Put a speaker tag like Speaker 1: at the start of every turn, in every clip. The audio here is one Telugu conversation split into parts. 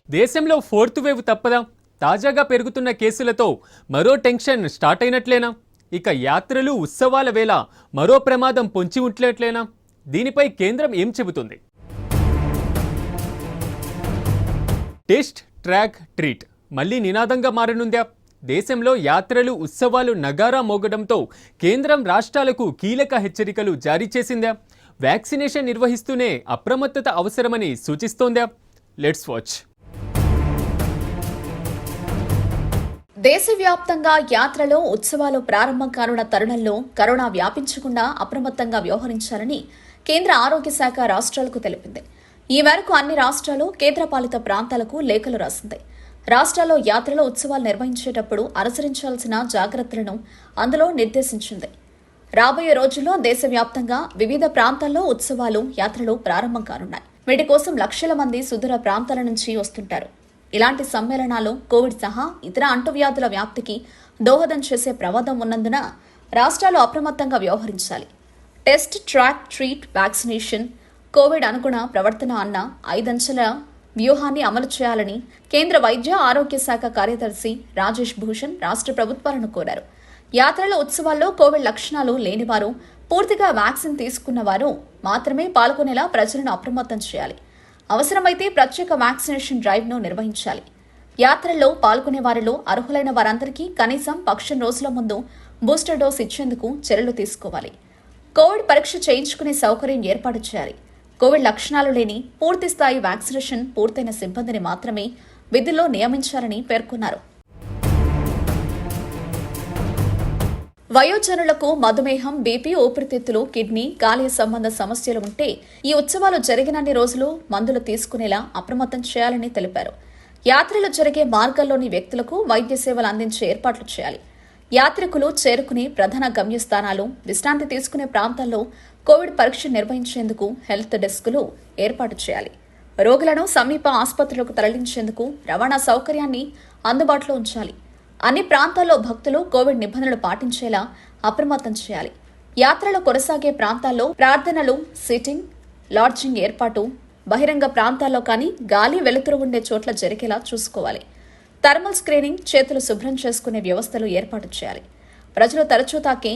Speaker 1: దేశంలో ఫోర్త్ వేవ్ తప్పదా? తాజాగా పెరుగుతున్న కేసులతో మరో టెన్షన్ స్టార్ట్ అయినట్లేనా? ఇక యాత్రలు ఉత్సవాల వేళ మరో ప్రమాదం పొంచి ఉంట్లేట్లేనా? దీనిపై కేంద్రం ఏం చెబుతుంది? టెస్ట్ ట్రాక్ ట్రీట్ మళ్ళీ నినాదంగా మారనుందా? దేశంలో యాత్రలు ఉత్సవాలు నగారా మోగడంతో కేంద్రం రాష్ట్రాలకు కీలక హెచ్చరికలు జారీ చేసిందా? వ్యాక్సినేషన్ నిర్వహిస్తూనే అప్రమత్తత అవసరమని సూచిస్తోందా? Let's watch.
Speaker 2: దేశవ్యాప్తంగా యాత్రలు ఉత్సవాలు ప్రారంభం కానున్న తరుణంలో కరోనా వ్యాపించకుండా అప్రమత్తంగా వ్యవహరించాలని కేంద్ర ఆరోగ్య శాఖ రాష్ట్రాలకు తెలిపింది. ఈ మేరకు అన్ని రాష్ట్రాలు కేంద్రపాలిత ప్రాంతాలకు లేఖలు రాసింది. రాష్ట్రాల్లో యాత్రలు ఉత్సవాలు నిర్వహించేటప్పుడు అనుసరించాల్సిన జాగ్రత్తలను అందులో నిర్దేశించింది. రాబోయే రోజుల్లో దేశవ్యాప్తంగా వివిధ ప్రాంతాల్లో ఉత్సవాలు యాత్రలు ప్రారంభం కానున్నాయి. వీటి కోసం లక్షల మంది సుదూర ప్రాంతాల నుంచి వస్తుంటారు. ఇలాంటి సమ్మేళనాలు కోవిడ్ సహా ఇతర అంటువ్యాధుల వ్యాప్తికి దోహదం చేసే ప్రమాదం ఉన్నందున రాష్ట్రాలు అప్రమత్తంగా వ్యవహరించాలి. Test track treat vaccination covid అనుగుణ ప్రవర్తన అన్న 5 అంచెల వ్యూహాన్ని అమలు చేయాలని కేంద్ర వైద్య ఆరోగ్య శాఖ కార్యదర్శి రాజేష్ భూషణ్ రాష్ట్ర ప్రభుత్వాలను కోరారు. యాత్రల ఉత్సవాల్లో కోవిడ్ లక్షణాలు లేనివారు, పూర్తిగా వ్యాక్సిన్ తీసుకున్నవారు మాత్రమే పాల్గొనేలా ప్రజలను అప్రమత్తం చేయాలి. అవసరమైతే ప్రత్యేక వ్యాక్సినేషన్ డ్రైవ్ను నిర్వహించాలి. యాత్రల్లో పాల్గొనే వారిలో అర్హులైన వారందరికీ కనీసం 1 రోజుల ముందు బూస్టర్ డోస్ ఇచ్చేందుకు చర్యలు తీసుకోవాలి. కోవిడ్ పరీక్ష చేయించుకునే సౌకర్యం ఏర్పాటు చేయాలి. కోవిడ్ లక్షణాలు లేని పూర్తిస్థాయి వ్యాక్సినేషన్ పూర్తయిన సిబ్బందిని మాత్రమే విధుల్లో నియమించాలని పేర్కొన్నారు. వయోజనులకు మధుమేహం, బీపీ, ఊపిరితిత్తులు, కిడ్నీ, కాలేయ సంబంధ సమస్యలు ఉంటే ఈ ఉత్సవాలు జరిగినన్ని రోజులు మందులు తీసుకునేలా అప్రమత్తం చేయాలని తెలిపారు. యాత్రలు జరిగే మార్గాల్లోని వ్యక్తులకు వైద్య సేవలు అందించే ఏర్పాట్లు చేయాలి. యాత్రికులు చేరుకునే ప్రధాన గమ్యస్థానాలు, విశ్రాంతి తీసుకునే ప్రాంతాల్లో కోవిడ్ పరీక్ష నిర్వహించేందుకు హెల్త్ డెస్కులు ఏర్పాటు చేయాలి. రోగులను సమీప ఆసుపత్రులకు తరలించేందుకు రవాణా సౌకర్యాన్ని అందుబాటులో ఉంచాలి. అన్ని ప్రాంతాల్లో భక్తులు కోవిడ్ నిబంధనలు పాటించేలా అప్రమత్తం చేయాలి. యాత్రలు కొనసాగే ప్రాంతాల్లో ప్రార్థనలు, సిట్టింగ్, లాడ్జింగ్ ఏర్పాటు బహిరంగ ప్రాంతాల్లో కానీ గాలి వెలుతురు ఉండే చోట్ల జరిగేలా చూసుకోవాలి. థర్మల్ స్క్రీనింగ్, చేతులు శుభ్రం చేసుకునే వ్యవస్థలు ఏర్పాటు చేయాలి. ప్రజలు తరచూ తాకే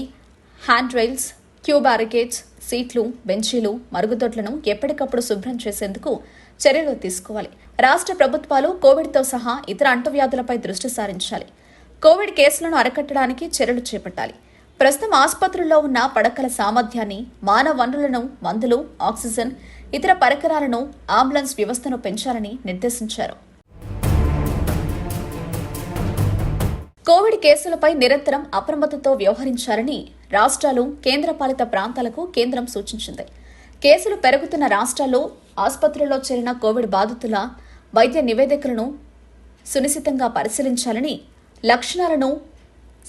Speaker 2: హ్యాండ్ రైల్స్, క్యూ బ్యారికేడ్స్, సీట్లు, బెంచీలు, మరుగుదొడ్లను ఎప్పటికప్పుడు శుభ్రం చేసేందుకు చర్యలు తీసుకోవాలి. రాష్ట్ర ప్రభుత్వాలు కోవిడ్తో సహా ఇతర అంటువ్యాధులపై దృష్టి సారించాలి. కోవిడ్ కేసులను అరికట్టడానికి చర్యలు చేపట్టాలి. ప్రస్తుతం ఆసుపత్రుల్లో ఉన్న పడకల సామర్థ్యాన్ని, మానవ వనరులను, మందులు, ఆక్సిజన్, ఇతర పరికరాలను, అంబులెన్స్ వ్యవస్థను పెంచాలని నిర్దేశించారు. కోవిడ్ కేసులపై నిరంతరం అప్రమత్తతో వ్యవహరించాలని రాష్ట్రాలు, కేంద్రపాలిత ప్రాంతాలకు కేంద్రం సూచించింది. కేసులు పెరుగుతున్న రాష్ట్రాల్లో ఆసుపత్రుల్లో చేరిన కోవిడ్ బాధితుల వైద్య నివేదికలను సునిశితంగా పరిశీలించాలని, లక్షణాలను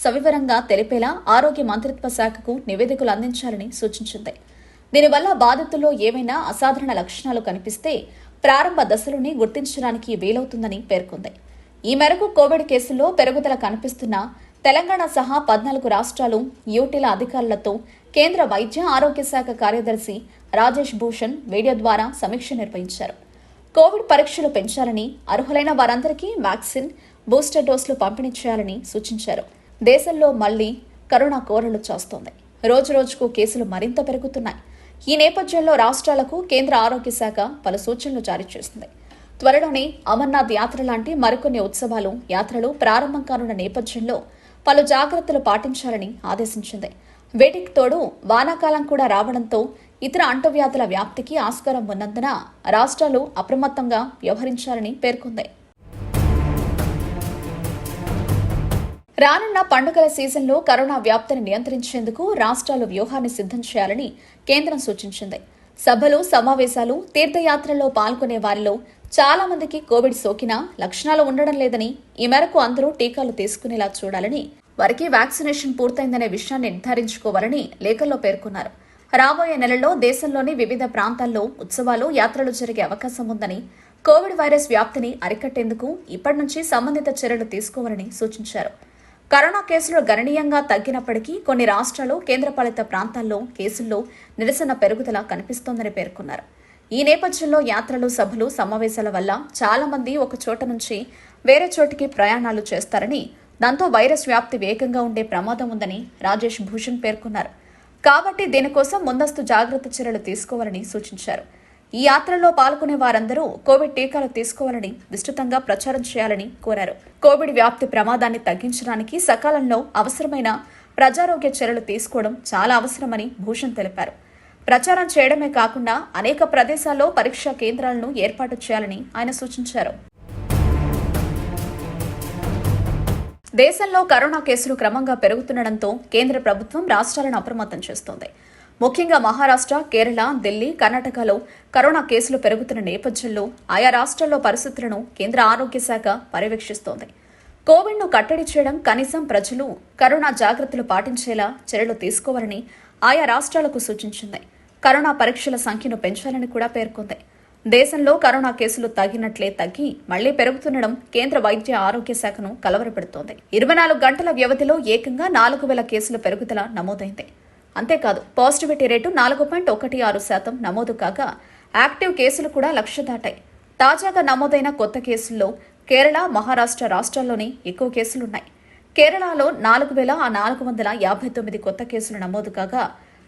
Speaker 2: సవివరంగా తెలిపేలా ఆరోగ్య మంత్రిత్వ శాఖకు నివేదికలు అందించాలని సూచించింది. దీనివల్ల బాధితుల్లో ఏవైనా అసాధారణ లక్షణాలు కనిపిస్తే ప్రారంభ దశలోనే గుర్తించడానికి వీలవుతుందని పేర్కొంది. ఈ మేరకు కోవిడ్ కేసుల్లో పెరుగుదల కనిపిస్తున్న తెలంగాణ సహా 14 రాష్ట్రాలు, యూటీల అధికారులతో కేంద్ర వైద్య ఆరోగ్య శాఖ కార్యదర్శి రాజేష్ భూషణ్ వీడియో ద్వారా సమీక్ష నిర్వహించారు. కోవిడ్ పరీక్షలు పెంచాలని, అర్హులైన వారందరికీ వ్యాక్సిన్, బూస్టర్ డోసులు పంపిణీ చేయాలని సూచించారు. దేశంలో మళ్లీ కరోనా కోరలు చేస్తోంది. రోజురోజుకు కేసులు మరింత పెరుగుతున్నాయి. ఈ నేపథ్యంలో రాష్ట్రాలకు కేంద్ర ఆరోగ్య శాఖ పలు సూచనలు జారీ చేసింది. త్వరలోనే అమర్నాథ్ యాత్ర లాంటి మరికొన్ని ఉత్సవాలు, యాత్రలు ప్రారంభం కానున్న నేపథ్యంలో పలు జాగ్రత్తలు పాటించాలని ఆదేశించింది. వీటికి తోడు వానాకాలం కూడా రావడంతో ఇతర అంటువ్యాధుల వ్యాప్తికి ఆస్కారం ఉన్నందున రాష్ట్రాలు అప్రమత్తంగా వ్యవహరించాలని పేర్కొంది. రానున్న పండుగల సీజన్లో కరోనా వ్యాప్తిని నియంత్రించేందుకు రాష్ట్రాలు వ్యూహాన్ని సిద్ధం చేయాలని కేంద్రం సూచించింది. సభలు, సమావేశాలు, తీర్థయాత్రల్లో పాల్గొనే వారిలో చాలా మందికి కోవిడ్ సోకినా లక్షణాలు ఉండడం లేదని, ఈ మేరకు అందరూ టీకాలు తీసుకునేలా చూడాలని, వారికి వ్యాక్సినేషన్ పూర్తయిందనే విషయాన్ని నిర్ధారించుకోవాలని లేఖల్లో పేర్కొన్నారు. రాబోయే నెలల్లో దేశంలోని వివిధ ప్రాంతాల్లో ఉత్సవాలు, యాత్రలు జరిగే అవకాశం ఉందని, కోవిడ్ వైరస్ వ్యాప్తిని అరికట్టేందుకు ఇప్పటి నుంచి సంబంధిత చర్యలు తీసుకోవాలని సూచించారు. కరోనా కేసులు గణనీయంగా తగ్గినప్పటికీ కొన్ని రాష్ట్రాలు, కేంద్రపాలిత ప్రాంతాల్లో కేసుల్లో నిరసన పెరుగుదల కనిపిస్తోందని పేర్కొన్నారు. ఈ నేపథ్యంలో యాత్రలు, సభలు, సమావేశాల వల్ల చాలా మంది ఒక చోట నుంచి వేరే చోటికి ప్రయాణాలు చేస్తారని, దాంతో వైరస్ వ్యాప్తి వేగంగా ఉండే ప్రమాదం ఉందని రాజేష్ భూషణ్ పేర్కొన్నారు. కాబట్టి దీనికోసం ముందస్తు జాగ్రత్త చర్యలు తీసుకోవాలని సూచించారు. ఈ యాత్రలో పాల్గొనే వారందరూ కోవిడ్ టీకాలు తీసుకోవాలని, విస్తృతంగా ప్రచారం చేయాలని కోరారు. కోవిడ్ వ్యాప్తి ప్రమాదాన్ని తగ్గించడానికి సకాలంలో అవసరమైన ప్రజారోగ్య చర్యలు తీసుకోవడం చాలా అవసరమని భూషణ్ తెలిపారు. ప్రచారం చేయడమే కాకుండా అనేక ప్రదేశాల్లో పరీక్షా కేంద్రాలను ఏర్పాటు చేయాలని ఆయన సూచించారు. దేశంలో కరోనా కేసులు క్రమంగా పెరుగుతుండటంతో కేంద్ర ప్రభుత్వం రాష్ట్రాలను అప్రమత్తం చేస్తోంది. ముఖ్యంగా మహారాష్ట్ర, కేరళ, ఢిల్లీ, కర్ణాటకలో కరోనా కేసులు పెరుగుతున్న నేపథ్యంలో ఆయా రాష్ట్రాల్లో పరిస్థితులను కేంద్ర ఆరోగ్య శాఖ పర్యవేక్షిస్తోంది. కోవిడ్ను కట్టడి చేయడం, కనీసం ప్రజలు కరోనా జాగ్రత్తలు పాటించేలా చర్యలు తీసుకోవాలని ఆయా రాష్ట్రాలకు సూచించింది. కరోనా పరీక్షల సంఖ్యను పెంచాలని కూడా పేర్కొంది. దేశంలో కరోనా కేసులు తగ్గి మళ్లీ పెరుగుతుండడం కేంద్ర వైద్య ఆరోగ్య శాఖను కలవరపెడుతోంది. 24 గంటల వ్యవధిలో ఏకంగా 4,000 కేసుల పెరుగుదల నమోదైంది. అంతేకాదు, పాజిటివిటీ రేటు 4.16% నమోదు కాగా యాక్టివ్ కేసులు కూడా 1,00,000 దాటాయి. తాజాగా నమోదైన కొత్త కేసుల్లో కేరళ, మహారాష్ట్ర రాష్ట్రాల్లోనే ఎక్కువ కేసులున్నాయి. కేరళలో 4,459 కొత్త కేసులు నమోదు కాగా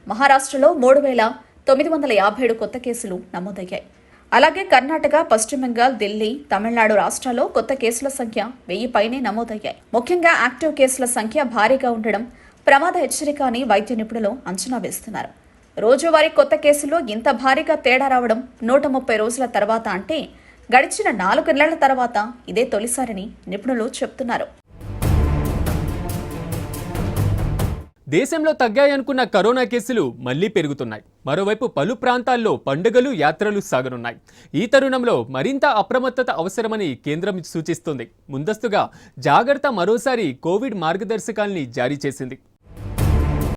Speaker 2: మహారాష్ట్రలో 3,957 కొత్త కేసులు నమోదయ్యాయి. అలాగే కర్ణాటక, పశ్చిమ బెంగాల్, ఢిల్లీ, తమిళనాడు రాష్ట్రాల్లో కొత్త కేసుల సంఖ్య 1000 పైనే నమోదయ్యాయి. ముఖ్యంగా యాక్టివ్ కేసుల సంఖ్య భారీగా ఉండడం ప్రమాద హెచ్చరిక అని వైద్య నిపుణులు అంచనా వేస్తున్నారు. రోజువారీ కొత్త కేసుల్లో ఇంత భారీగా తేడా రావడం 130 రోజుల తర్వాత, అంటే గడిచిన 4 నెలల తర్వాత ఇదే తొలిసారని నిపుణులు చెబుతున్నారు.
Speaker 1: దేశంలో తగ్గాయనుకున్న కరోనా కేసులు మళ్లీ పెరుగుతున్నాయి. మరోవైపు పలు ప్రాంతాల్లో పండుగలు, యాత్రలు సాగనున్నాయి. ఈ తరుణంలో మరింత అప్రమత్తత అవసరమని కేంద్రం సూచిస్తోంది. ముందస్తుగా జాగ్రత్త మరోసారి కోవిడ్ మార్గదర్శకాల్ని జారీ చేసింది.